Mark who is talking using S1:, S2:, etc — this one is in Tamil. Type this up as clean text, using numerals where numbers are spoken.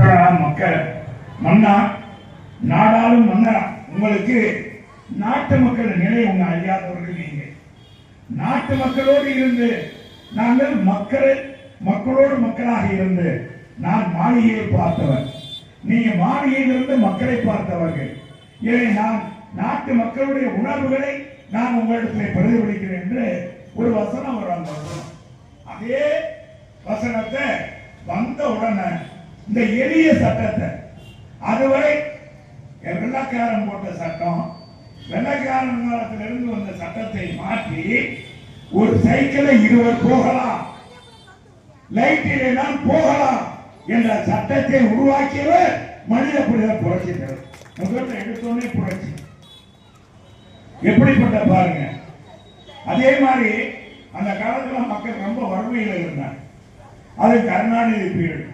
S1: சொல்றான் மக்கள் மன்னா நாடாளும் மன்னா உங்களுக்கு நாட்டு மக்கள் நிலை உங்க அறியாதவர்கள் நீங்க. நாட்டு மக்களோடு இருந்து நாங்கள் மக்களோடு மக்களாக இருந்து நான் மாளிகையை பார்த்தவர், நீங்க மாளிகையிலிருந்து மக்களை பார்த்தவர்கள். எனவே நான் நாட்டு மக்களுடைய உணர்வுகளை நான் உங்களிடத்தில் பிரதிபலிக்கிறேன் என்று ஒரு வசனம் வரும். அதே வசனத்தை வந்த உடனே இந்த எளிய சட்டத்தை அதுவரை வெள்ளக்காரன் போட்ட சட்டம், வெள்ளக்காரன் காலத்திலிருந்து வந்த சட்டத்தை மாற்றி ஒரு சைக்கிளை இருவர் போகலாம், லைட்டிலே தான் போகலாம் என்ற சட்டத்தை உருவாக்கியவர் மனித புரட்சி தலைவர். முதல்ல எடுத்தோடனே புரட்சி எப்படிப்பட்ட பாருங்க. அதே மாதிரி அந்த காலத்துல மக்கள் ரொம்ப வறுமையில் இருந்தாங்க. அது கருணாநிதி பீரியட்.